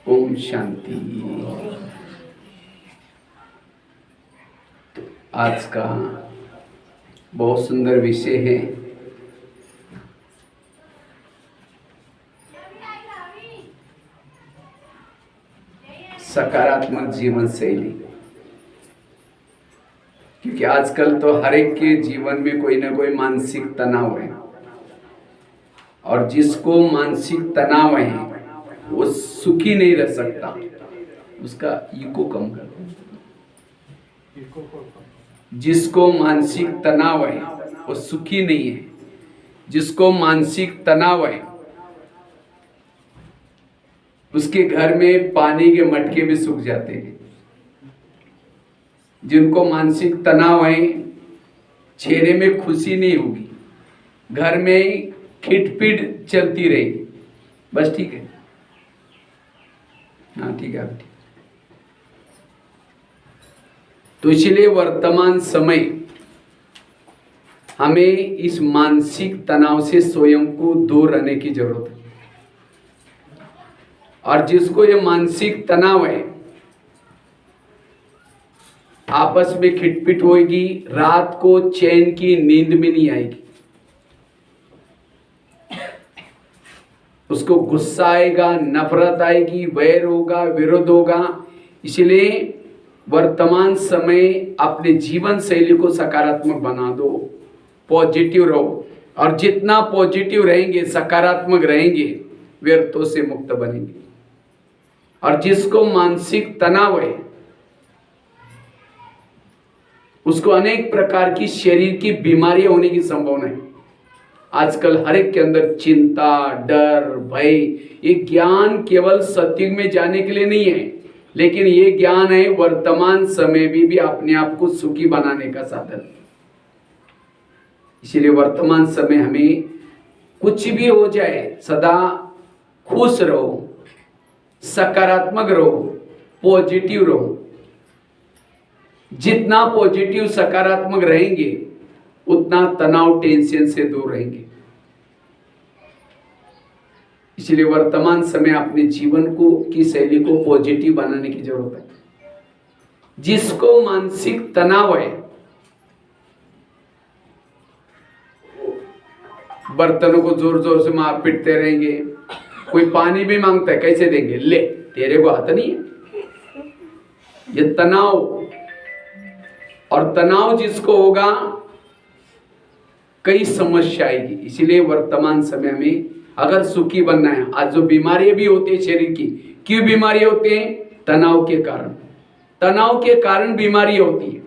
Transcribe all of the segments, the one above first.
ओम शांति। तो आज का बहुत सुंदर विषय है सकारात्मक जीवन शैली। क्योंकि आजकल तो हर एक के जीवन में कोई ना कोई मानसिक तनाव है, और जिसको मानसिक तनाव है वो सुखी नहीं रह सकता। उसका ईगो कम कर दो। जिसको मानसिक तनाव है वो सुखी नहीं है। जिसको मानसिक तनाव है उसके घर में पानी के मटके भी सूख जाते हैं। जिनको मानसिक तनाव है चेहरे में खुशी नहीं होगी, घर में खिटपिट चलती रहेगी। बस ठीक है, हाँ ठीक है। तो इसलिए वर्तमान समय हमें इस मानसिक तनाव से स्वयं को दूर रहने की जरूरत है। और जिसको ये मानसिक तनाव है आपस में खिटपिट होगी, रात को चैन की नींद में नहीं आएगी। उसको गुस्सा आएगा, नफरत आएगी, वैर होगा, विरोध होगा। इसलिए वर्तमान समय अपने जीवन शैली को सकारात्मक बना दो, पॉजिटिव रहो। और जितना पॉजिटिव रहेंगे, सकारात्मक रहेंगे, व्यर्थों से मुक्त बनेंगे। और जिसको मानसिक तनाव है उसको अनेक प्रकार की शरीर की बीमारियां होने की संभावना है। आजकल हर एक के अंदर चिंता, डर, भय। ये ज्ञान केवल सत्युग में जाने के लिए नहीं है, लेकिन ये ज्ञान है वर्तमान समय में भी अपने आप को सुखी बनाने का साधन। इसलिए वर्तमान समय हमें कुछ भी हो जाए सदा खुश रहो, सकारात्मक रहो, पॉजिटिव रहो। जितना पॉजिटिव सकारात्मक रहेंगे उतना तनाव, टेंशन से दूर रहेंगे। इसलिए वर्तमान समय अपने जीवन को की शैली को पॉजिटिव बनाने की जरूरत है। जिसको मानसिक तनाव है बर्तनों को जोर जोर से मार पीटते रहेंगे। कोई पानी भी मांगता है, कैसे देंगे? ले, तेरे को आता नहीं है। ये तनाव, और तनाव जिसको होगा कई समस्या आएगी। इसीलिए वर्तमान समय में अगर सुखी बनना है, आज जो बीमारियां भी होती है शरीर की, क्यों बीमारियां होती हैं? तनाव के कारण। तनाव के कारण बीमारी होती है।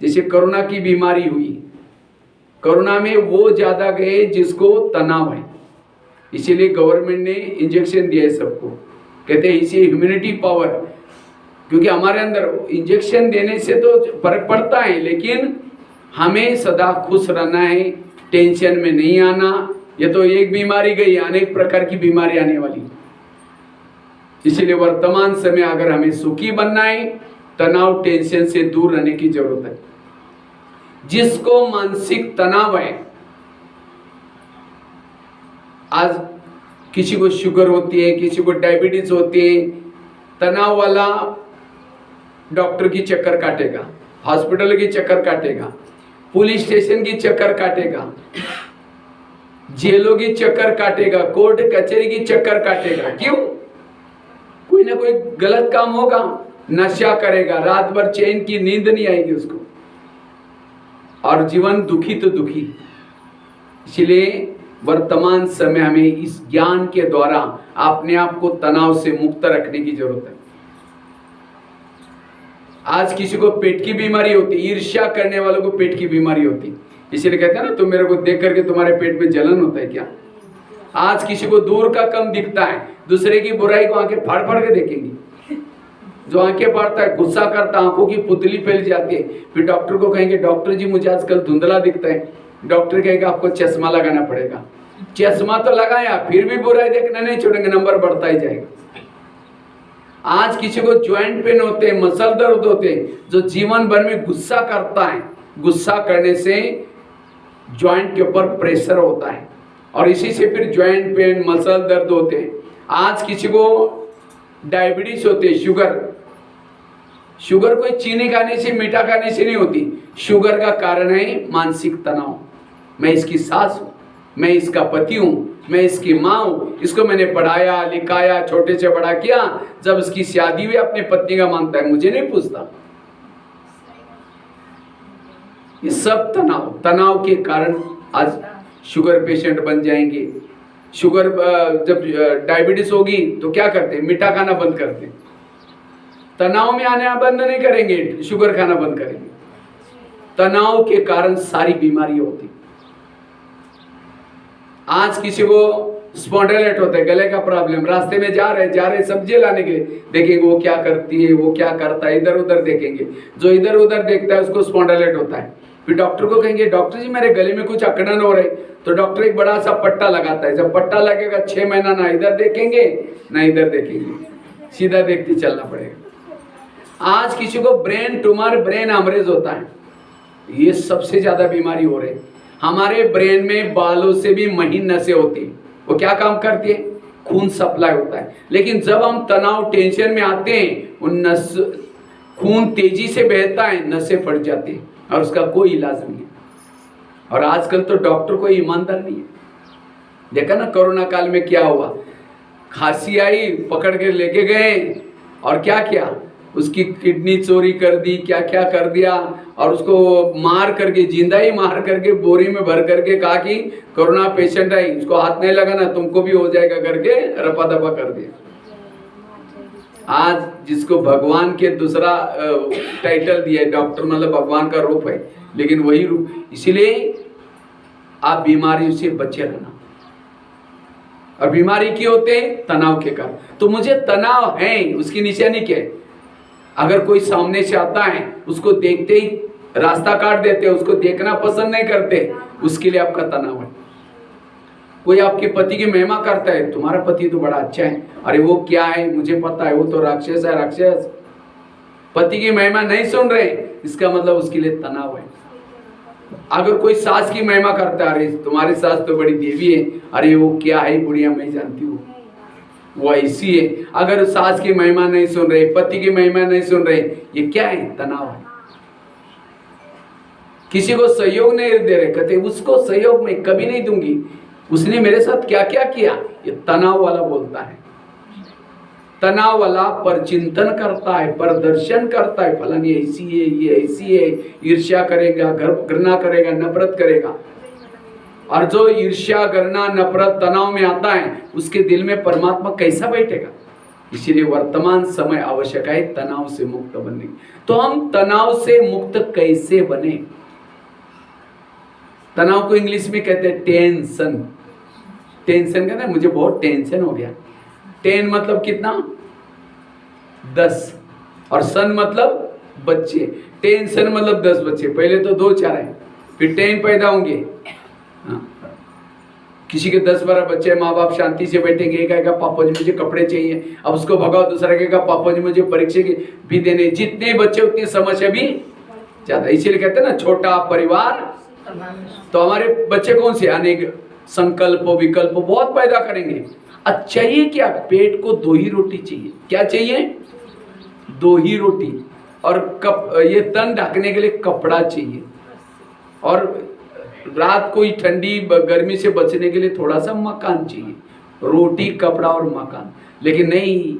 जैसे कोरोना की बीमारी हुई, कोरोना में वो ज्यादा गए जिसको तनाव है। इसीलिए गवर्नमेंट ने इंजेक्शन दिया है सबको। कहते हैं इसे इम्यूनिटी पावर, क्योंकि हमारे अंदर इंजेक्शन देने से तो फर्क पड़ता है, लेकिन हमें सदा खुश रहना है, टेंशन में नहीं आना। ये तो एक बीमारी गई, अनेक प्रकार की बीमारी आने वाली। इसलिए वर्तमान समय अगर हमें सुखी बनना है, तनाव, टेंशन से दूर रहने की जरूरत है। जिसको मानसिक तनाव है, आज किसी को शुगर होती है, किसी को डायबिटीज होती है, तनाव वाला डॉक्टर की चक्कर काटेगा, हॉस्पिटल की चक्कर काटेगा, पुलिस स्टेशन की चक्कर काटेगा, जेलों की चक्कर काटेगा, कोर्ट कचहरी की चक्कर काटेगा। क्यों? कोई ना कोई गलत काम होगा, नशा करेगा, रात भर चैन की नींद नहीं आएगी उसको, और जीवन दुखी तो दुखी। इसलिए वर्तमान समय हमें इस ज्ञान के द्वारा अपने आप को तनाव से मुक्त रखने की जरूरत है। आज किसी को पेट की बीमारी होती है, ईर्ष्या करने वालों को पेट की बीमारी होती है। इसलिए कहते हैं ना, तुम मेरे को देख करके तुम्हारे पेट में जलन होता है क्या? आज किसी को दूर का कम दिखता है, दूसरे की बुराई को आंखें फाड़ फाड़ के देखेंगे। जो आंखें फाड़ता है, गुस्सा करता है, आंखों की पुतली फैल जाती है। फिर डॉक्टर को कहेंगे, डॉक्टर जी मुझे आजकल धुंधला दिखता है। डॉक्टर कहेगा आपको चश्मा लगाना पड़ेगा। चश्मा तो लगाया, फिर भी बुराई देखना नहीं छोड़ेंगे, नंबर बढ़ता ही जाएगा। आज किसी को ज्वाइंट पेन होते हैं, मसल दर्द होते हैं, जो जीवन भर में गुस्सा करता है। गुस्सा करने से ज्वाइंट के ऊपर प्रेशर होता है, और इसी से फिर ज्वाइंट पेन, मसल दर्द होते हैं। आज किसी को डायबिटीज होते हैं, शुगर कोई चीनी खाने से मीठा खाने से नहीं होती। शुगर का कारण है मानसिक तनाव। मैं इसकी सास हूं, मैं इसका पति हूं, मैं इसकी माँ हूं, इसको मैंने पढ़ाया लिखाया, छोटे से बड़ा किया, जब इसकी शादी हुई अपने पत्नी का मानता है, मुझे नहीं पूछता। ये सब तनाव के कारण आज शुगर पेशेंट बन जाएंगे। शुगर जब डायबिटीज होगी तो क्या करते हैं, मीठा खाना बंद करते हैं। तनाव में आने बंद नहीं करेंगे, शुगर खाना बंद करेंगे। तनाव के कारण सारी बीमारी होती। आज किसी को स्पॉन्डिलाइट होता है, गले का प्रॉब्लम, रास्ते में जा रहे सब्जी लाने के लिए, देखेंगे वो क्या करती है, वो क्या करता है, इधर उधर देखेंगे। जो इधर उधर देखता है उसको स्पॉन्डिलाइट होता है। फिर डॉक्टर को कहेंगे, डॉक्टर जी मेरे गले में कुछ अकड़न हो रही, तो डॉक्टर एक बड़ा सा पट्टा लगाता है। जब पट्टा लगेगा 6 महीना ना इधर देखेंगे ना इधर देखेंगे, सीधा देखते चलना पड़ेगा। आज किसी को ब्रेन ट्यूमर, ब्रेन हेमरेज होता है, ये सबसे ज्यादा बीमारी हो रही है। हमारे ब्रेन में बालों से भी महीन नसें होती है, वो क्या काम करती है, खून सप्लाई होता है। लेकिन जब हम तनाव टेंशन में आते हैं, उन खून तेजी से बहता है, नसें फट जाती है और उसका कोई इलाज नहीं है। और आजकल तो डॉक्टर कोई ईमानदार नहीं है। देखा ना कोरोना काल में क्या हुआ, खांसी आई, पकड़ के लेके गए और क्या किया, उसकी किडनी चोरी कर दी, क्या क्या कर दिया, और उसको मार करके, जिंदा ही मार करके बोरी में भर करके कहा कि कोरोना पेशेंट है, उसको हाथ नहीं लगाना, तुमको भी हो जाएगा करके रपा दपा कर दिया। आज जिसको भगवान के दूसरा टाइटल दिया है, डॉक्टर मतलब भगवान का रूप है, लेकिन वही रूप। इसीलिए आप बीमारियों से बचे रहना। और बीमारी क्यों होते हैं, तनाव के कारण। तो मुझे तनाव है, उसकी निशानी क्या है, अगर कोई सामने से आता है, उसको देखते ही रास्ता काट देते, उसको देखना पसंद नहीं करते, उसके लिए आपका तनाव है। कोई आपके पति की महिमा करता है, तुम्हारा पति तो बड़ा अच्छा है, अरे वो क्या है मुझे पता है, वो तो राक्षस है, राक्षस। पति की महिमा नहीं सुन रहे, इसका मतलब उसके लिए तनाव है। अगर कोई सास की महिमा करता है, अरे तुम्हारी सास तो बड़ी देवी है, अरे वो क्या है बुढ़िया, मैं जानती हूँ वो ऐसी है। अगर सास की महिमा नहीं सुन रहे, पति की महिमा नहीं सुन रहे, ये क्या है, तनाव है। किसी को सहयोग नहीं दे रहे, कहते उसको सहयोग मैं कभी नहीं दूंगी, उसने मेरे साथ क्या क्या किया, ये तनाव वाला बोलता है। तनाव वाला पर चिंतन करता है, प्रदर्शन करता है, फलानी ऐसी है, ये ऐसी है, ईर्ष्या करेगा, घृणा करेगा, नफरत करेगा। और जो ईर्ष्या, घृणा, नफरत तनाव में आता है, उसके दिल में परमात्मा कैसा बैठेगा। इसीलिए वर्तमान समय आवश्यक है तनाव से मुक्त बनने की। तो हम तनाव से मुक्त कैसे बने? तनाव को इंग्लिश में कहते हैं टेंशन। टेंशन कहते हैं मुझे बहुत टेंशन हो गया। टेन मतलब कितना, 10, और सन मतलब बच्चे। टेंशन मतलब 10 बच्चे, पहले तो 2-4 हैं, फिर 10 पैदा होंगे। किसी के 10-12 बच्चे, माँ बाप शांति से बैठेंगे, एक कहेगा पापा जी मुझे कपड़े चाहिए, अब उसको भगाओ, दूसरा कहेगा पापा जी मुझे परीक्षा की भी देने। जितने बच्चे उतनी समस्या भी ज्यादा। इसीलिए कहते हैं ना छोटा परिवार। तो हमारे बच्चे कौन से, अनेक संकल्प विकल्प बहुत पैदा करेंगे। अब चाहिए क्या, पेट को 2 ही रोटी चाहिए। क्या चाहिए, 2 ही रोटी। और ये तन ढकने के लिए कपड़ा चाहिए, और रात को ही ठंडी गर्मी से बचने के लिए थोड़ा सा मकान चाहिए। रोटी, कपड़ा और मकान। लेकिन नहीं,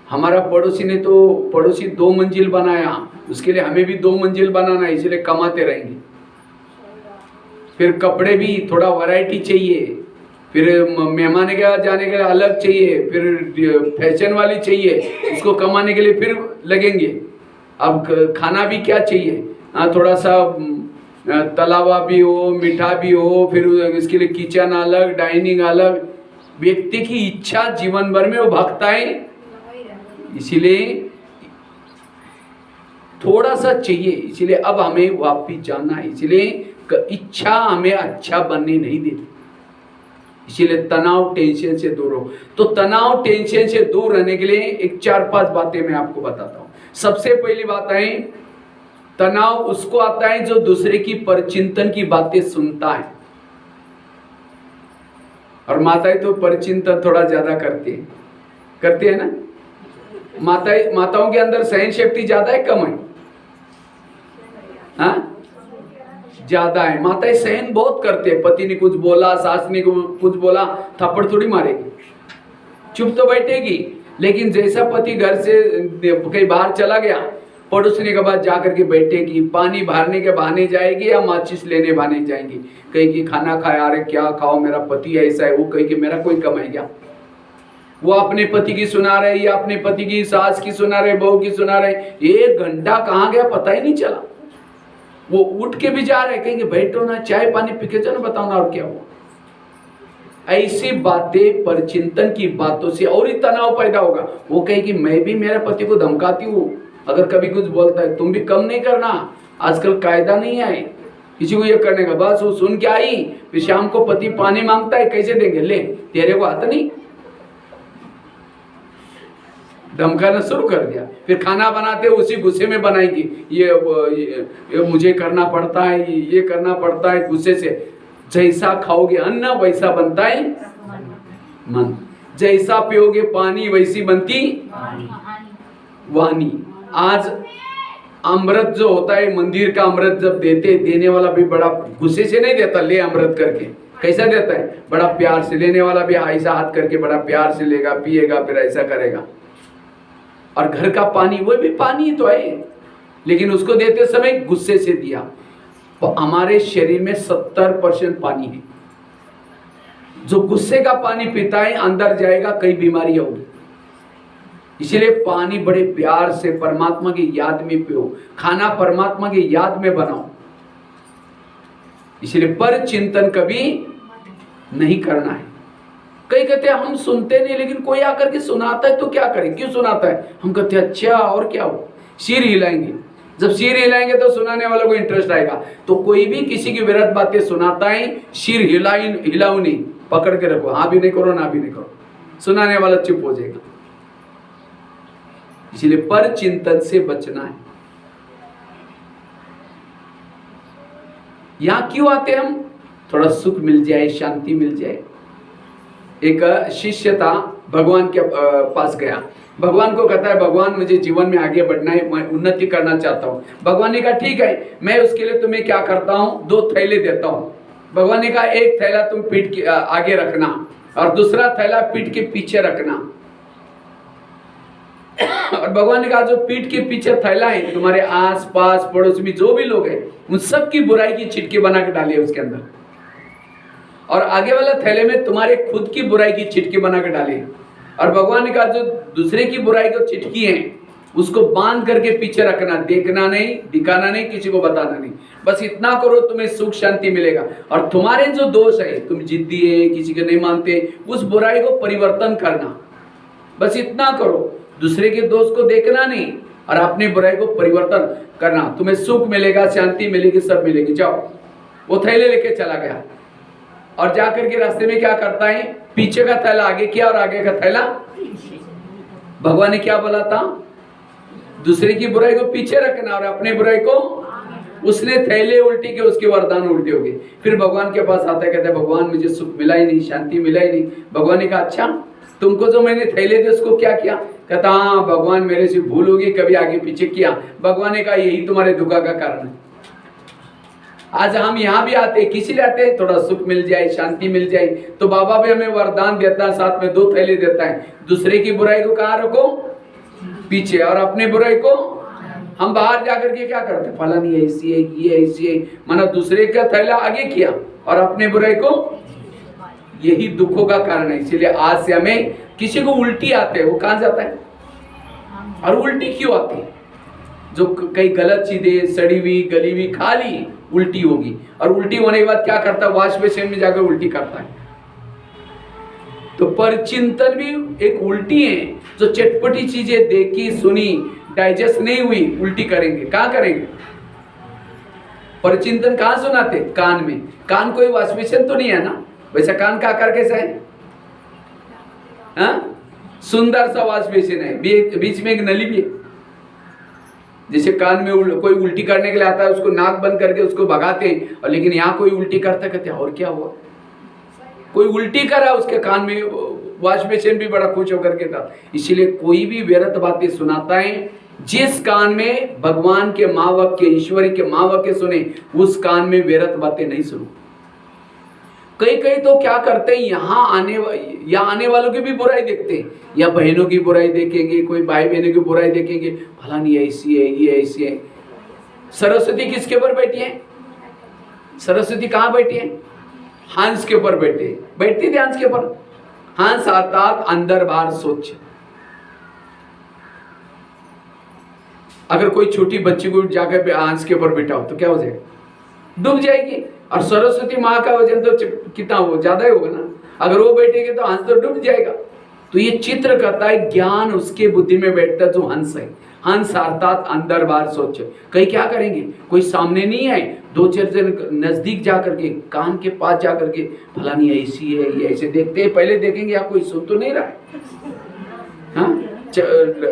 हमारा पड़ोसी ने तो 2 मंजिल बनाया, उसके लिए हमें भी 2 मंजिल बनाना है, इसलिए कमाते रहेंगे। फिर कपड़े भी थोड़ा वैरायटी चाहिए, फिर मेहमान के जाने के लिए अलग चाहिए, फिर फैशन वाली चाहिए, उसको कमाने के लिए फिर लगेंगे। अब खाना भी क्या चाहिए, थोड़ा सा तलावा भी हो, मीठा भी हो, फिर इसके लिए किचन अलग, डाइनिंग अलग। व्यक्ति की इच्छा जीवन भर में वो भागता है, इसीलिए थोड़ा सा चाहिए। इसीलिए अब हमें वापिस जाना है, इसीलिए इच्छा हमें अच्छा बनने नहीं देती। इसीलिए तनाव टेंशन से दूर हो। तो तनाव टेंशन से दूर रहने के लिए एक 4-5 बातें मैं आपको बताता हूँ। सबसे पहली बात है, तनाव उसको आता है जो दूसरे की परचिंतन की बातें सुनता है। और माताएं तो परचिंतन थोड़ा ज्यादा करती है ना। माताओं के अंदर सहन शक्ति ज्यादा है कम है? हाँ, ज्यादा है। माताएं सहन बहुत करते हैं। पति ने कुछ बोला, सास ने कुछ बोला, थप्पड़ थोड़ी मारेगी, चुप तो बैठेगी। लेकिन जैसा पति घर से कहीं बाहर चला गया, पड़ोसने के बाद जाकर के बैठेगी, पानी भरने के बहाने जाएगी या माचिस लेने बहाने जाएंगी। कहीं की खाना खाया, अरे क्या खाओ, मेरा पति ऐसा है, वो कहीं कि मेरा कोई कम है क्या? वो अपने पति की सुना रहे या अपने पति की सास की सुना रहे, बहू की सुना रहे। 1 घंटा कहाँ गया पता ही नहीं चला। वो उठ के भी जा रहे, कहेंगे बैठो ना, चाय पानी पी के चलो, बताओ ना और क्या हुआ। ऐसी बातें, परचिंतन की बातों से और ही तनाव पैदा होगा। वो कहे कि मैं भी मेरे पति को धमकाती हूँ, अगर कभी कुछ बोलता है तुम भी कम नहीं करना। आजकल कायदा नहीं है किसी को ये करने का। बस वो सुन के आई, फिर शाम को पति पानी मांगता है, कैसे देंगे, ले तेरे को आता नहीं, धमकाना शुरू कर दिया। फिर खाना बनाते उसी गुस्से में बनाएंगी, ये मुझे करना पड़ता है, ये करना पड़ता है, गुस्से से। जैसा खाओगे अन्न वैसा बनता है मन, जैसा पियोगे पानी वैसी बनती वाणी। आज अमृत जो होता है, मंदिर का अमृत जब देने वाला भी बड़ा गुस्से से नहीं देता, ले अमृत करके। कैसा देता है? बड़ा प्यार से। लेने वाला भी ऐसा हाथ करके बड़ा प्यार से लेगा, पिएगा, फिर ऐसा करेगा। और घर का पानी, वो भी पानी तो है, लेकिन उसको देते समय गुस्से से दिया। तो हमारे शरीर में 70% पानी है। जो गुस्से का पानी पीता है, अंदर जाएगा, कई बीमारियां होगी। इसलिए पानी बड़े प्यार से परमात्मा की याद में पियो, खाना परमात्मा की याद में बनाओ। इसलिए पर चिंतन कभी नहीं करना है। कई कहते हैं हम सुनते नहीं, लेकिन कोई आकर के सुनाता है तो क्या करें, क्यों सुनाता है? हम कहते हैं अच्छा और क्या हो, सिर हिलाएंगे। जब सिर हिलाएंगे तो सुनाने वालों को इंटरेस्ट आएगा। तो कोई भी किसी की विरत बातें सुनाता है, सिर हिलाओ नहीं, पकड़ के रखो, हाँ भी नहीं करो ना भी नहीं करो, सुनाने वाला चुप हो जाएगा। इसलिए पर चिंतन से बचना है। यहां क्यों आते हम? थोड़ा सुख मिल जाए, शांति मिल जाए। एक शिष्य था, भगवान के पास गया, भगवान को कहता है भगवान मुझे जीवन में आगे बढ़ना है, मैं उन्नति करना चाहता हूँ। भगवान ने कहा ठीक है, मैं उसके लिए तुम्हें क्या करता हूँ, 2 थैले देता हूँ। भगवान ने कहा एक थैला तुम पीठ के आगे रखना और दूसरा थैला पीठ के पीछे रखना। और भगवान ने कहा जो पीठ के पीछे थैला है, तुम्हारे आस पास पड़ोस में जो भी लोग हैं, उन सब की बुराई की चिटकी बना के डालिए उसके अंदर। और आगे वाला थैले में तुम्हारे खुद की बुराई की चिटकी बना के डालिए। और भगवान ने कहा जो दूसरे की बुराई को चिटकी है, उसको बांध करके पीछे रखना, देखना नहीं, दिखाना नहीं, किसी को बताना नहीं। बस इतना करो, तुम्हें सुख शांति मिलेगा। और तुम्हारे जो दोष है, तुम जिद्दी है, किसी के नहीं मानते, उस बुराई को परिवर्तन करना, बस इतना करो। दूसरे के दोष को देखना नहीं और अपनी बुराई को परिवर्तन करना, तुम्हें सुख मिलेगा, शांति मिलेगी, सब मिलेगी। जाओ। वो थैले लेके चला गया और जाकर के रास्ते में क्या करता है, पीछे का थैला आगे किया और आगे का थैला। भगवान ने क्या बोला था? दूसरे की बुराई को पीछे रखना और अपने बुराई को। उसने थैले उल्टी के, उसके वरदान उल्टे हो गए। फिर भगवान के पास आता है, कहता है भगवान मुझे सुख मिला ही नहीं, शांति मिला ही नहीं। भगवान ने कहा अच्छा, तुमको जो मैंने थैले थे उसको क्या किया? कहता हाँ भगवान मेरे से भूल होगी, कभी आगे पीछे किया। भगवान ने कहा यही तुम्हारे दुख का कारण है। आज हम यहाँ भी आते हैं, किसी लिए आते हैं? थोड़ा सुख मिल जाए, शांति मिल जाए। तो बाबा भी हमें वरदान देता है, साथ में 2 थैले देता है। दूसरे की बुराई को कहाँ रखो? पीछे। और अपने बुराई को हम बाहर जाकर के क्या करते? फलानी ऐसी है, ये ऐसी है, माना दूसरे का थैला आगे किया और अपने बुराई को। यही दुखों का कारण है। इसीलिए आज से हमें, किसी को उल्टी आते हैं, वो कहाँ जाता है? और उल्टी क्यों आती है? जो कई गलत चीजें सड़ी हुई गली हुई खा ली, उल्टी होगी। और उल्टी होने के बाद क्या करता है? वॉश बेसिन में जाकर उल्टी करता है। तो परचिंतन भी एक उल्टी है। जो चटपटी चीजें देखी, सुनी, डाइजेस्ट नहीं हुई, उल्टी करेंगे। कहाँ करेंगे? परचिंतन कहाँ सुनाते? कान में। कान कोई वॉश बेसिन तो नहीं है ना? वैसा कान का आकार कैसा है? हाँ, सुंदर सा वॉश बेसिन है, बीच में एक नली भी है। जैसे कान में कोई उल्टी करने के लिए आता है, उसको नाक बंद करके उसको भगाते हैं। और लेकिन यहाँ कोई उल्टी करता, कहते और क्या हुआ? कोई उल्टी करा, उसके कान में वॉश बेसिन भी बड़ा खुश होकर के था। इसीलिए कोई भी व्यर्थ बातें सुनाता है, जिस कान में भगवान के महावाक्य, ईश्वरी के महावाक्य सुने, उस कान में व्यर्थ बातें नहीं सुनो। कई तो क्या करते हैं, यहाँ आने वालों की भी बुराई देखते हैं, या बहनों की बुराई देखेंगे, कोई भाई बहनों की बुराई देखेंगे, फलानी ऐसी है, ये ऐसी है। सरस्वती किसके ऊपर बैठी है? सरस्वती कहाँ बैठी है? हंस के ऊपर बैठती थी हंस के ऊपर। हंस अर्थात अंदर बाहर सोच। अगर कोई छोटी बच्ची को जाकर हंस के ऊपर बिठाओ तो क्या हो जाएगा? डूब जाएगी। और सरस्वती माँ का वजन तो कितना हो, ज्यादा ही होगा ना। अगर वो बैठेगी तो हंस तो डूब जाएगा। तो ये चित्र करता है, ज्ञान उसके बुद्धि में बैठता है जो हंस है। हंस अर्थात अंदर बाहर सोच। कई क्या करेंगे, कोई सामने नहीं है, दो चार जन नजदीक जाकर के, कान के पास जाकर के, फलानी ऐसी है, ये ऐसे देखते हैं, पहले देखेंगे आप कोई सुन तो नहीं रहा है, हाँ?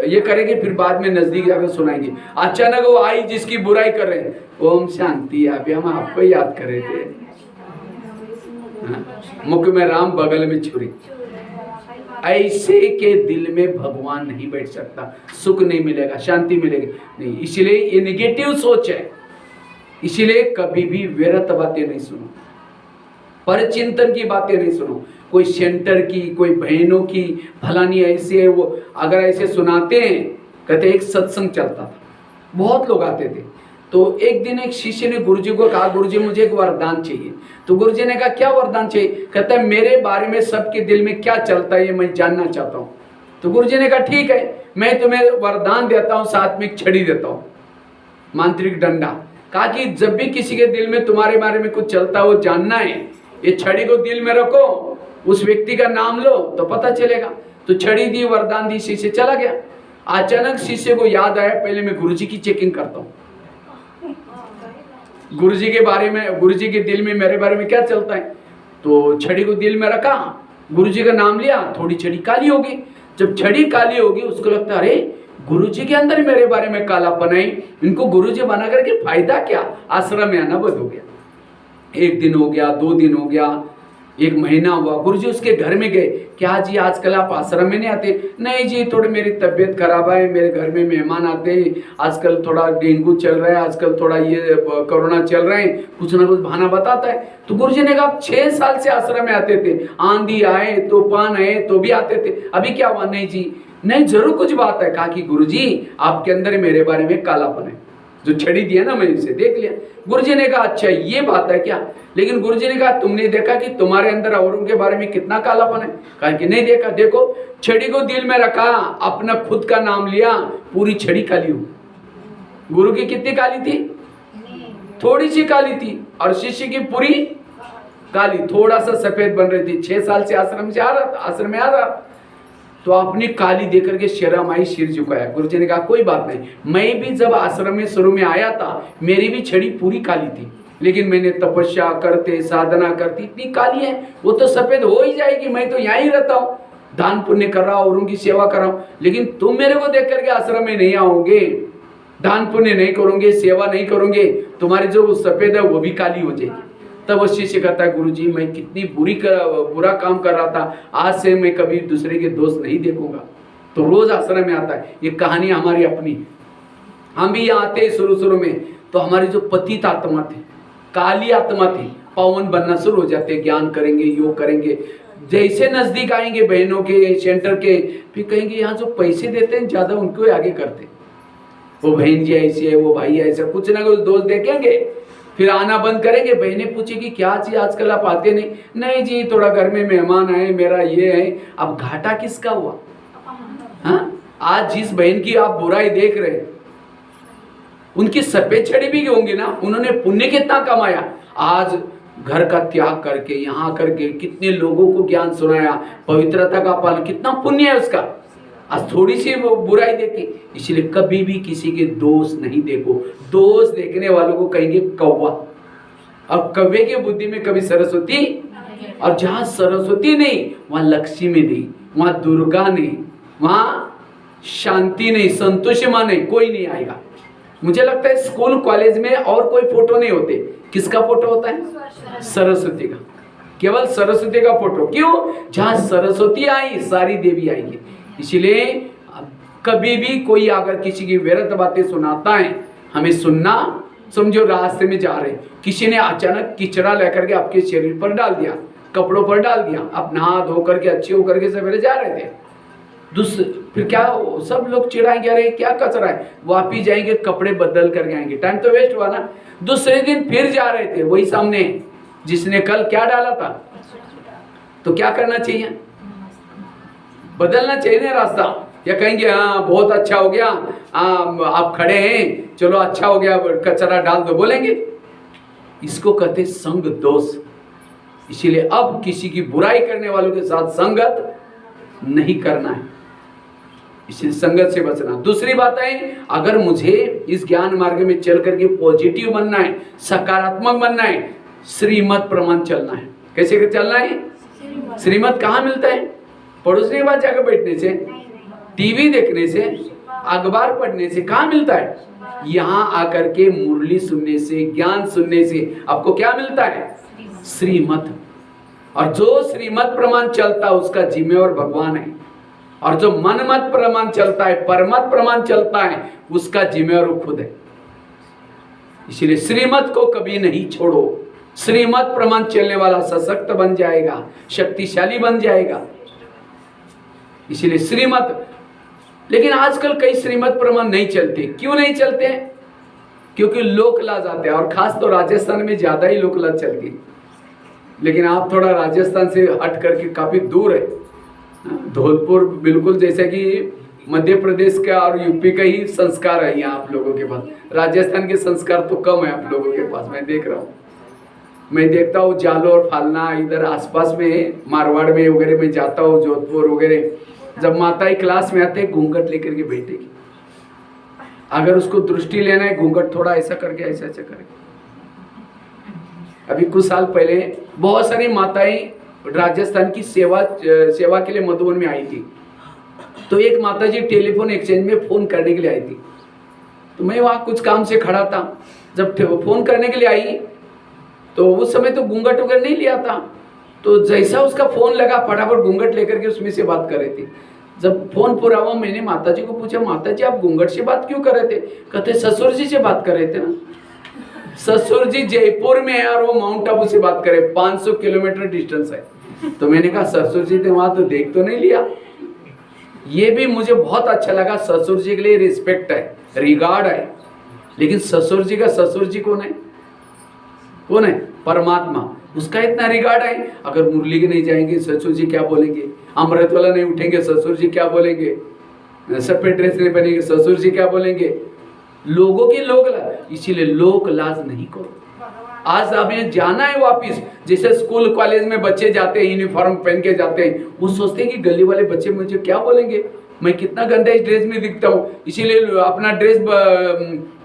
ये करेंगे, फिर बाद में नजदीक जाकर सुनाएंगे। अचानक वो आई जिसकी बुराई कर रहे हैं, ओम शांति, अभी हम आपको याद कर रहे थे, हाँ? मुख में राम बगल में छुरी। ऐसे के दिल में भगवान नहीं बैठ सकता, सुख नहीं मिलेगा, शांति मिलेगी नहीं। इसलिए ये नेगेटिव सोच है। इसलिए कभी भी व्यर्थ बातें नहीं सुनो, परचिंतन की बातें नहीं सुनो। कोई सेंटर की, कोई बहनों की, फलानी ऐसी है, वो अगर ऐसे सुनाते हैं, कहते एक सत्संग चलता था, बहुत लोग आते थे। तो एक दिन एक शिष्य ने गुरुजी को कहा, गुरुजी मुझे एक वरदान चाहिए। तो गुरुजी ने कहा क्या वरदान चाहिए? कहता है मेरे बारे में सबके दिल में क्या चलता है ये मैं जानना चाहता हूँ। तो गुरुजी ने कहा ठीक है, मैं तुम्हें वरदान देता हूँ, साथ में एक छड़ी देता हूँ, मांत्रिक डंडा। कहा कि जब भी किसी के दिल में तुम्हारे बारे में कुछ चलता है वो जानना है, ये छड़ी को दिल में रखो, उस व्यक्ति का नाम लो तो पता चलेगा। तो छड़ी दी, वरदान दी, शिष्य चला गया। अचानक शिष्य को याद आया, पहले मैं गुरुजी की चेकिंग करता हूँ, गुरुजी के बारे में, गुरुजी के दिल में मेरे बारे में क्या चलता है। तो छड़ी को दिल में रखा, गुरुजी का नाम लिया, थोड़ी छड़ी काली होगी। जब छड़ी काली होगी उसको लगता है अरे गुरुजी के अंदर मेरे बारे में कालापन है, इनको गुरुजी बना करके फायदा क्या? आश्रम में आना बंद हो गया। एक दिन हो गया, 2 दिन हो गया, 1 महीना हुआ। गुरुजी उसके घर में गए, क्या जी आजकल आप आश्रम में नहीं आते? नहीं जी, थोड़ी मेरी तबीयत खराब है, मेरे घर में मेहमान आते हैं, आजकल थोड़ा डेंगू चल रहा है, आजकल थोड़ा ये कोरोना चल रहा है, कुछ ना कुछ बहाना बताता है। तो गुरुजी ने कहा आप 6 साल से आश्रम में आते थे, आंधी आए, तूफान आए तो भी आते थे, अभी क्या हुआ? नहीं जी, नहीं जरूर कुछ बात है। कहा कि गुरुजी आपके अंदर मेरे बारे में कालापन है, जो छड़ी दिया ना मैंने उसे देख लिया। गुरुजी ने कहा अच्छा ये बात है क्या? लेकिन गुरुजी ने कहा तुमने देखा कि तुम्हारे अंदर औरों के बारे में कितना कालापन है? कहा कि नहीं देखा। देखो छड़ी को दिल में रखा, अपना खुद का नाम लिया, पूरी छड़ी काली हो। गुरु की कितनी काली थी? थोड़ी सी काली थी, और शिष्य की पूरी काली, थोड़ा सा सफेद बन रही थी। 6 साल से आश्रम में आ रहा। तो अपनी काली देकर के शर्म आई, सिर झुकाया। गुरुजी ने कहा कोई बात नहीं, मैं भी जब आश्रम में शुरू में आया था मेरी भी छड़ी पूरी काली थी, लेकिन मैंने तपस्या करते, साधना करती, इतनी काली है, वो तो सफेद हो ही जाएगी। मैं तो यहाँ ही रहता हूँ, दान पुण्य कर रहा हूँ, और उनकी सेवा कर रहा हूँ, लेकिन तुम मेरे को देख करके आश्रम में नहीं आओगे, दान पुण्य नहीं करोगे, सेवा नहीं करोगे, तुम्हारी जो सफेद है वो भी काली हो जाएगी। तब वो शिष्य कहता है गुरुजी मैं कितनी बुरा काम कर रहा था, आज से मैं कभी दूसरे के दोष नहीं देखूंगा। तो रोज आश्रम में आता है। ये कहानी हमारी अपनी, हम भी यहाँ आते शुरू में तो हमारी जो पतित आत्मा थी, काली आत्मा थी, पावन बनना शुरू हो जाते, ज्ञान करेंगे, योग करेंगे। जैसे नजदीक आएंगे बहनों के, सेंटर के, फिर कहेंगे यहाँ जो पैसे देते हैं ज्यादा उनको आगे करते, वो बहन जी ऐसी है, वो भाई ऐसा, कुछ ना कुछ दोस्त देखेंगे, फिर आना बंद करेंगे। बहनें पूछेगी क्या जी आजकल आप आते नहीं? नहीं जी थोड़ा घर में मेहमान आए, मेरा ये है। अब घाटा किसका हुआ? हाँ, आज जिस बहन की आप बुराई देख रहे हैं उनकी सफेद छड़ी भी होंगी ना, उन्होंने पुण्य कितना कमाया। आज घर का त्याग करके यहाँ करके कितने लोगों को ज्ञान सुनाया, पवित्रता का पालन, कितना पुण्य है उसका। आज थोड़ी सी वो बुराई देखी। इसलिए कभी भी किसी के दोष नहीं देखो, दोष देखने वालों को कहेंगे कौवा। अब कौवे की बुद्धि में कभी सरस्वती, और जहां सरस्वती नहीं वहां लक्ष्मी नहीं, वहां दुर्गा नहीं, वहां शांति नहीं, संतोषी मां नहीं, कोई नहीं आएगा। मुझे लगता है स्कूल कॉलेज में और कोई फोटो नहीं होते, किसका फोटो होता है? सरस्वती का। केवल सरस्वती का फोटो। क्यों? जहां सरस्वती आई सारी देवी आएंगी। इसीलिए कभी भी कोई अगर किसी की व्यर्थ बातें सुनाता है, हमें सुनना। समझो रास्ते में जा रहे, किसी ने अचानक किचड़ा लेकर के आपके शरीर पर डाल दिया, कपड़ों पर डाल दिया, आप नहा धो करके अच्छे होकर के सवेरे जा रहे थे, फिर क्या सब लोग चिढ़ाएंगे, अरे क्या कचरा है, वापिस जाएंगे कपड़े बदल करके आएंगे, टाइम तो वेस्ट हुआ ना। दूसरे दिन फिर जा रहे थे वही सामने जिसने कल क्या डाला था, तो क्या करना चाहिए? बदलना चाहिए ना रास्ता। या कहेंगे हाँ बहुत अच्छा हो गया, आप खड़े हैं, चलो अच्छा हो गया, कचरा डाल दो, बोलेंगे? इसको कहते संग दोष। इसीलिए अब किसी की बुराई करने वालों के साथ संगत नहीं करना है, इसलिए संगत से बचना। दूसरी बात है, अगर मुझे इस ज्ञान मार्ग में चल करके पॉजिटिव बनना है, सकारात्मक बनना है, श्रीमत प्रमाण चलना है। कैसे चलना है? श्रीमत कहाँ मिलता है? पड़ोसी के पास जाकर बैठने से, टीवी देखने से, अखबार पढ़ने से कहाँ मिलता है? यहाँ आकर के मुरली सुनने से, ज्ञान सुनने से आपको क्या मिलता है? श्रीमत। और जो श्रीमत प्रमाण चलता है उसका जिम्मेवार भगवान है, और जो मनमत प्रमाण चलता है, परमत प्रमाण चलता है, उसका जिम्मेवार खुद है। इसलिए श्रीमत को कभी नहीं छोड़ो। श्रीमत प्रमाण चलने वाला सशक्त बन जाएगा, शक्तिशाली बन जाएगा। इसलिए श्रीमत। लेकिन आजकल कई श्रीमत प्रमाण नहीं चलते। क्यों नहीं चलते? क्योंकि लोक लाज आते हैं, और खास तो राजस्थान में ज्यादा ही लोक लाज चलती। लेकिन आप थोड़ा राजस्थान से हट करके काफी दूर है, धौलपुर बिल्कुल जैसे कि मध्य प्रदेश का और यूपी का ही संस्कार है यहाँ आप लोगों के पास। राजस्थान के संस्कार तो कम है आप लोगों के पास, मैं देख रहा हूँ। मैं देखता हूँ जालोर, फालना, इधर आसपास में मारवाड़ में वगैरह में जाता हूँ, जोधपुर वगैरह, जब माताएं क्लास में आते हैं घूंघट लेकर के बैठेगी। अगर उसको दृष्टि लेना है, घूंघट थोड़ा ऐसा करके ऐसा ऐसा करेगी। अभी कुछ साल पहले बहुत सारी माताएं राजस्थान की सेवा के लिए मधुबन में आई थी। तो एक माता जी टेलीफोन एक्सचेंज में फोन करने के लिए आई थी। तो मैं वहाँ कुछ काम से खड़ा था, जब फोन करने के लिए आई तो उस समय तो घूंघट वगैरह नहीं लिया था। तो जैसा उसका फोन लगा, फटाफट घूंघट लेकर के उसमें से बात कर रही थी। जब फोन पूरा हुआ, मैंने माता जी को पूछा, माता जी आप घूंघट से बात क्यों कर रहे थे? कहते ससुर जी से बात कर रहे थे ना। ससुर जी जयपुर में है और वो माउंट आबू से बात करे, 500 किलोमीटर डिस्टेंस है। तो मैंने कहा ससुर जी थे वहां, तो देख तो नहीं लिया। ये भी मुझे बहुत अच्छा लगा। ससुर जी के लिए रिस्पेक्ट है, रिगार्ड है। लेकिन ससुर जी का ससुर जी कौन है? कौन है? परमात्मा। उसका इतना रिगार्ड है। अगर मुरली के नहीं जाएंगे ससुर जी क्या बोलेंगे? अमृत वाला नहीं उठेंगे ससुर जी क्या बोलेंगे? सफेद ड्रेस नहीं पहनेंगे ससुर जी क्या बोलेंगे? लोगों की लोक लाज। इसीलिए लोक लाज नहीं करो। आज हमें जाना है वापिस। जैसे स्कूल कॉलेज में बच्चे जाते हैं, यूनिफॉर्म पहन के जाते हैं, वो सोचते हैं कि गली वाले बच्चे मुझे क्या बोलेंगे, मैं कितना गंदा इस ड्रेस में दिखता हूँ। इसीलिए अपना ड्रेस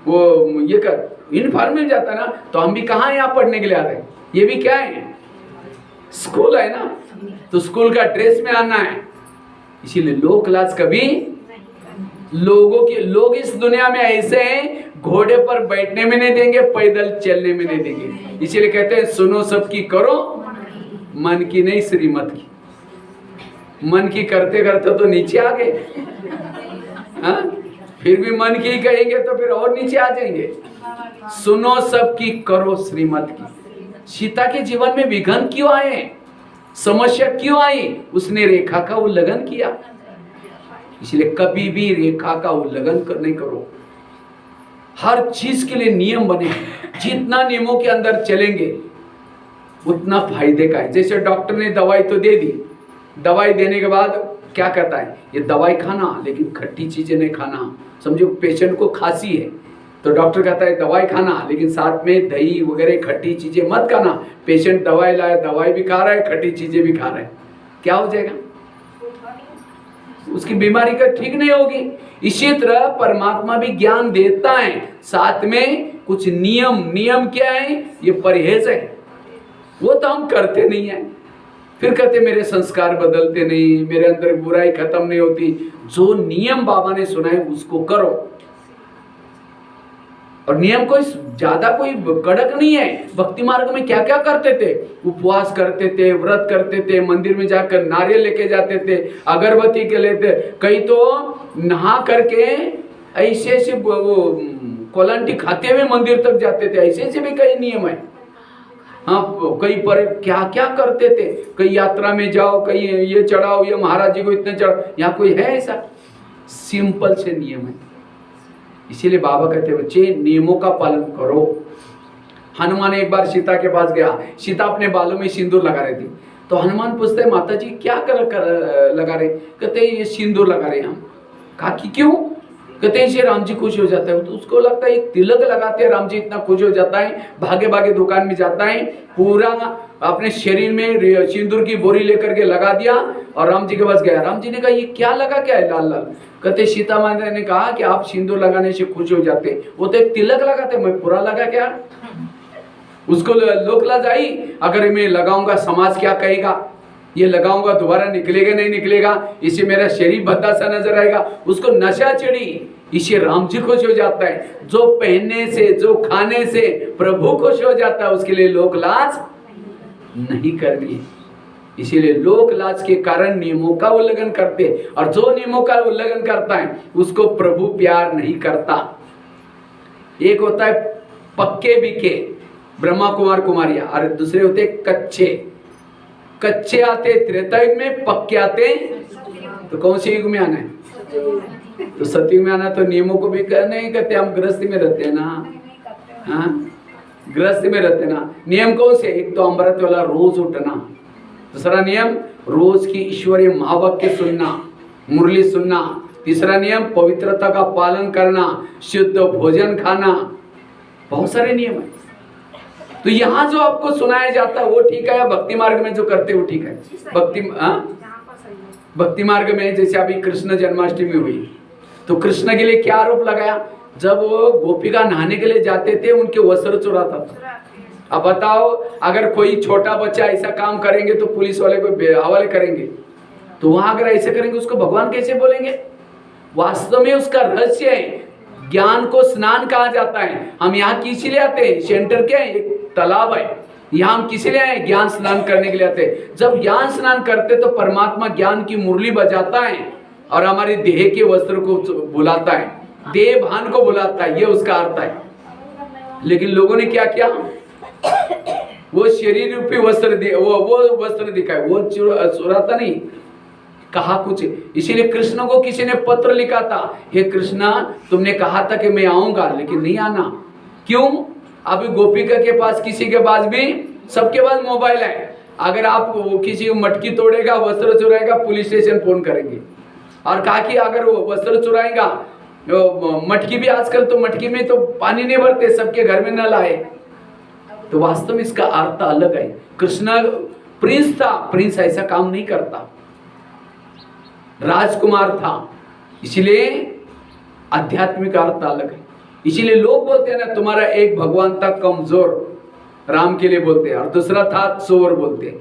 वो ये कर यूनिफॉर्म में जाता ना, तो हम भी कहाँ यहाँ पढ़ने के लिए आ रहे हैं? ये भी क्या है? स्कूल है ना, तो स्कूल का ड्रेस में आना है। इसीलिए लोक लाज कभी लोग इस दुनिया में ऐसे हैं, घोड़े पर बैठने में नहीं देंगे, पैदल चलने में नहीं देंगे। इसीलिए कहते हैं सुनो सबकी करो मन की नहीं श्रीमत की। मन की करते करते तो नीचे आ गए, फिर भी मन की कहेंगे तो फिर और नीचे आ जाएंगे। सुनो सबकी करो श्रीमत की। सीता के जीवन में विघ्न क्यों आए, समस्या क्यों आई? उसने रेखा का उल्लंघन किया। इसलिए कभी भी रेखा का उल्लंघन नहीं करो। हर चीज के लिए नियम बने। जितना नियमों के अंदर चलेंगे उतना फायदे का है। जैसे डॉक्टर ने दवाई तो दे दी, दवाई देने के बाद क्या कहता है, ये दवाई खाना लेकिन खट्टी चीजें नहीं खाना। समझो पेशेंट को खांसी है तो डॉक्टर कहता है दवाई खाना लेकिन साथ में दही वगैरह खट्टी चीजें मत खाना। पेशेंट दवाई लाए, दवाई भी खा रहा है, खट्टी चीजें भी खा रहा है, क्या हो जाएगा? उसकी बीमारी का ठीक नहीं होगी। इसी तरह परमात्मा भी ज्ञान देता है, साथ में कुछ नियम क्या है? ये परहेज है। वो तो हम करते नहीं है, फिर कहते मेरे संस्कार बदलते नहीं, मेरे अंदर बुराई खत्म नहीं होती। जो नियम बाबा ने सुनाए उसको करो। और नियम कोई ज्यादा कोई कड़क नहीं है। भक्ति मार्ग में क्या क्या करते थे, उपवास करते थे, व्रत करते थे, मंदिर में जाकर नारियल लेके जाते थे, अगरबत्ती के लेते, कई तो नहा करके ऐसे ऐसे वो कोलंटी खाते हुए मंदिर तक जाते थे। ऐसे ऐसे भी कई नियम है। हाँ, कई पर क्या क्या करते थे, कई यात्रा में जाओ, कई ये चढ़ाओ, ये महाराज जी को इतने चढ़ाओ। यहाँ कोई है ऐसा? सिंपल से नियम है। इसीलिए बाबा कहते बच्चे नियमों का पालन करो। हनुमान एक बार सीता के पास गया, सीता अपने बालों में सिंदूर लगा रही थी। तो हनुमान पूछते माता जी क्या कर लगा रहे? कहते ये सिंदूर लगा रहे हैं हम। कहा कि क्यों? कहते हैं इससे राम जी खुश हो जाता है। तो उसको लगता है एक तिलक लगाते हैं, राम जी इतना खुश हो जाता है, भागे भागे दुकान में जाता है, पूरा अपने शरीर में सिंदूर की बोरी लेकर के लगा दिया और राम जी के पास गया। राम जी ने कहा ये क्या लगा, क्या है लाल लाल? कहते सीता माता ने कहा कि आप सिंदूर लगाने से खुश हो जाते, वो तो एक तिलक लगाते, मैं पूरा लगा क्या? उसको लोक लाज आई, अगर मैं लगाऊंगा समाज क्या कहेगा, ये लगाऊंगा दोबारा निकलेगा नहीं निकलेगा, इससे मेरा शरीर भद्दा सा नजर आएगा। उसको नशा चढ़ी, इससे राम जी खुश हो जाता है। जो पहनने से, जो खाने से प्रभु खुश हो जाता है, उसके लिए लोक लाज नहीं करनी है। इसीलिए लोक लाज के कारण नियमों का उल्लंघन करते, और जो नियमों का उल्लंघन करता है उसको प्रभु प्यार नहीं करता। एक होता है पक्के बिके ब्रह्मा कुमार कुमारियां, और दूसरे होते कच्चे। कच्चे आते त्रेता युग में, पक्के आते तो कौन से युग में आना है? तो सतयुग में आना। तो नियमों को भी नहीं कहते, हम गृहस्थी में रहते हैं ना। हाँ, गृहस्थी में रहते ना। नियम कौन से? एक तो अमृत वाला रोज उठना, दूसरा नियम रोज की ईश्वरीय महावाक्य सुनना, मुरली सुनना, तीसरा नियम पवित्रता का पालन करना, शुद्ध भोजन खाना। बहुत सारे नियम है। तो यहाँ जो आपको सुनाया जाता है वो ठीक है, या भक्ति मार्ग में जो करते वो ठीक है? भक्ति मार्ग में जैसे अभी कृष्ण जन्माष्टमी हुई, तो कृष्ण के लिए क्या आरोप लगाया? जब वो गोपिका नहाने के लिए जाते थे उनके वस्त्र चुराता था। अब बताओ, अगर कोई छोटा बच्चा ऐसा काम करेंगे तो पुलिस वाले को हवाले करेंगे, तो वहां अगर ऐसे करेंगे उसको भगवान कैसे बोलेंगे? वास्तव में उसका रहस्य है। ज्ञान को स्नान कहा जाता है। हम यहाँ किस लिए आते हैं? सेंटर क्या है? एक तालाब है। यहाँ हम किस लिए आए? ज्ञान स्नान करने के लिए आते हैं। जब ज्ञान स्नान करते तो परमात्मा ज्ञान की मुरली बजाता है और हमारे देह के वस्त्र को बुलाता है, देह भान को बुलाता है, ये उसका अर्थ है। लेकिन लोगों ने क्या किया? वो शरीर रूपी वस्त्र वो वस्त्र दिखाए, वो चुराता नहीं, कहा कुछ। इसीलिए कृष्ण को किसी ने पत्र लिखा था, हे कृष्णा तुमने कहा था कि मैं आऊंगा लेकिन नहीं आना, क्यों? अभी गोपिका के पास, किसी के पास भी, सबके पास मोबाइल है। अगर आप किसी को मटकी तोड़ेगा, वस्त्र चुराएगा, पुलिस स्टेशन फोन करेंगे। और कहा कि अगर वो वस्त्र चुराएगा, मटकी भी, आजकल तो मटकी में तो पानी नहीं भरते, सबके घर में नल आए। तो वास्तव में इसका अर्थ अलग है। कृष्ण प्रिंस था, प्रिंस ऐसा काम नहीं करता, राजकुमार था, इसलिए आध्यात्मिक अर्थ अलग है। इसीलिए लोग बोलते हैं ना, तुम्हारा एक भगवान था कमजोर, राम के लिए बोलते हैं, और दूसरा था चोर बोलते हैं।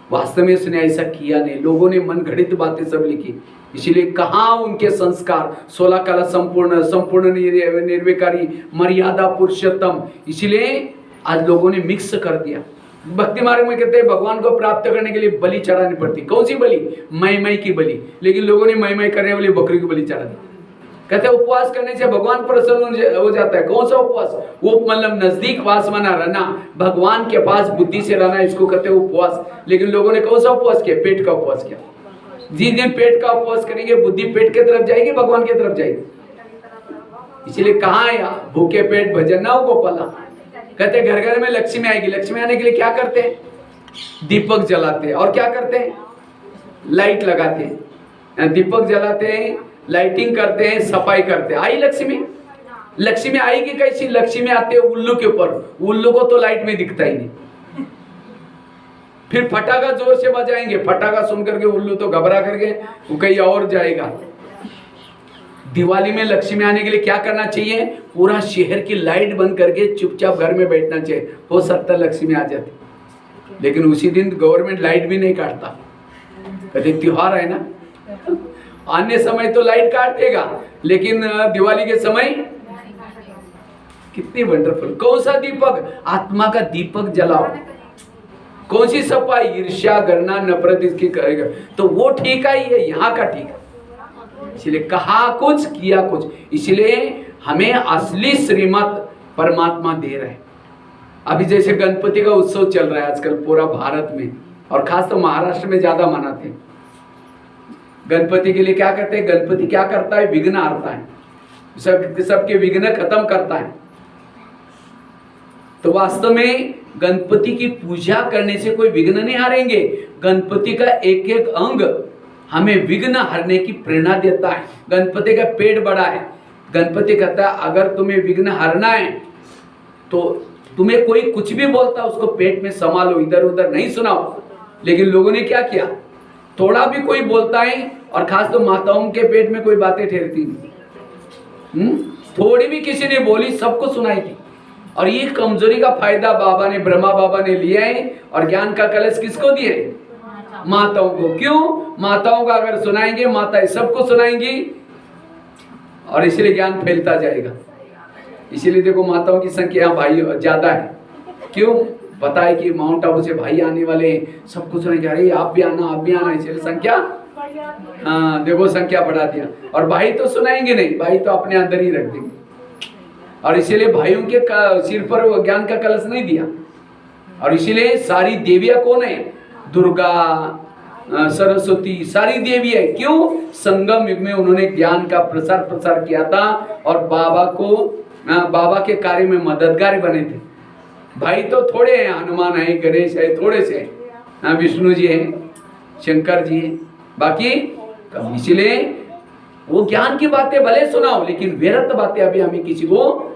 वास्तव में उसने ऐसा किया नहीं, लोगों ने मन घड़ित बातें सब लिखी। इसीलिए कहाँ उनके संस्कार, 16 कला संपूर्ण, संपूर्ण निर्विकारी, मर्यादा पुरुषोत्तम, इसीलिए आज लोगों ने मिक्स कर दिया। भक्ति मार्ग में कहते हैं भगवान को प्राप्त करने के लिए बलि चढ़ानी पड़ती। कौन सी बलि? मई की बलि। लेकिन लोगों ने मई करने वाली बकरी की बलि चढ़ा दी। कहते हैं उपवास करने से भगवान प्रसन्न हो जाता है। कौन सा उपवास? वो मतलब नजदीक वास माना रहना, भगवान के पास बुद्धि से रहना, इसको कहते हैं उपवास। लेकिन लोगों ने कौन सा उपवास किया? पेट का उपवास किया। जिस दिन पेट का उपवास करेंगे बुद्धि पेट की तरफ जाएगी, भगवान की तरफ जाएगी। इसीलिए कहाँ है भूखे पेट भजन ना हो गोपाला। कहते घर घर में लक्ष्मी आएगी। लक्ष्मी आने के लिए क्या करते हैं? दीपक जलाते हैं। और क्या करते हैं? लाइट लगाते हैं, दीपक जलाते हैं, लाइटिंग करते हैं, सफाई करते हैं। आई लक्ष्मी। लक्ष्मी आएगी कैसी? लक्ष्मी आते हैं उल्लू के ऊपर। उल्लू को तो लाइट में दिखता ही नहीं। फिर फटाका जोर से बजाएंगे, फटाका सुन करके उल्लू तो घबरा करके वो कहीं और जाएगा। दिवाली में लक्ष्मी आने के लिए क्या करना चाहिए? पूरा शहर की लाइट बंद करके चुपचाप घर में बैठना चाहिए, हो सकता है लक्ष्मी आ जाती। लेकिन उसी दिन गवर्नमेंट लाइट भी नहीं काटता, कहते त्योहार है ना, अन्य समय तो लाइट काट देगा, लेकिन दिवाली के समय कितनी वंडरफुल। कौन सा दीपक? आत्मा का दीपक जलाओ। कौन सी सफाई? ईर्ष्या करना, नफरत इसकी करेगा तो वो ठीका ही है, यहाँ का ठीका। इसलिए कहा कुछ किया कुछ, इसलिए हमें असली श्रीमत परमात्मा दे रहे हैं। अभी जैसे गणपति का उत्सव चल रहा है आजकल पूरा भारत में, और खास तो महाराष्ट्र में ज्यादा मनाते हैं। गणपति के लिए क्या कहते हैं? गणपति क्या करता है? विघ्न हारता है, सबके विघ्न खत्म करता है। तो वास्तव में गणपति की पूजा करने से कोई विघ्न नहीं हारेंगे। गणपति का एक एक अंग हमें विघ्न हरने की प्रेरणा देता है। गणपति का पेट बड़ा है। गणपति कहता है अगर तुम्हें विघ्न हरना है तो तुम्हें कोई कुछ भी बोलता है उसको पेट में संभालो, इधर उधर नहीं सुनाओ। लेकिन लोगों ने क्या किया? थोड़ा भी कोई बोलता है, और खास तो माताओं के पेट में कोई बातें ठहरती नहीं। थोड़ी भी किसी ने बोली सबको सुनाई थी। और ये कमजोरी का फायदा बाबा ने, ब्रह्मा बाबा ने लिया है। और ज्ञान का कलश किसको दिए? माताओं को। क्यों? माताओं का अगर सुनाएंगे, माताएं सबको सुनाएंगी, और इसलिए ज्ञान फैलता जाएगा। इसीलिए देखो माताओं की संख्या भाई ज्यादा है। क्यों? पता है कि माउंट आबू से भाई आने वाले हैं, सबको सुनाएंगे, अरे आप भी आना, आप भी आना। इसलिए संख्या, हाँ देखो संख्या बढ़ा दिया। और भाई तो सुनाएंगे नहीं, भाई तो अपने अंदर ही रख देंगे। और इसीलिए भाइयों के सिर पर वो ज्ञान का कलश नहीं दिया। और इसीलिए सारी देवियां कौन है? दुर्गा, सरस्वती, सारी देवी है। क्यों? संगम युग में उन्होंने ज्ञान का प्रसार किया था, और बाबा के कार्य में मददगार बने थे। भाई तो थोड़े हैं, हनुमान है, गणेश है, थोड़े से, विष्णु जी है, शंकर जी है, बाकी कम। इसलिए वो ज्ञान की बातें भले सुनाओ, लेकिन व्यर्थ बातें अभी हमें किसी को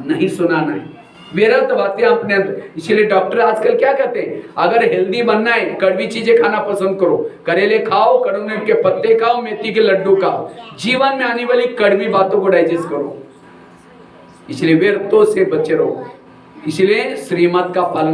नहीं सुनाना है। व्यर्थ बातें अपने अंदर। इसलिए डॉक्टर आजकल क्या कहते हैं? अगर हेल्दी बनना है कड़वी चीजें खाना पसंद करो, करेले खाओ, कड़वे के पत्ते खाओ, मेथी के लड्डू खाओ, जीवन में आने वाली कड़वी बातों को डाइजेस्ट करो। इसलिए व्यर्थों से बचे रहो। इसलिए श्रीमत का पालन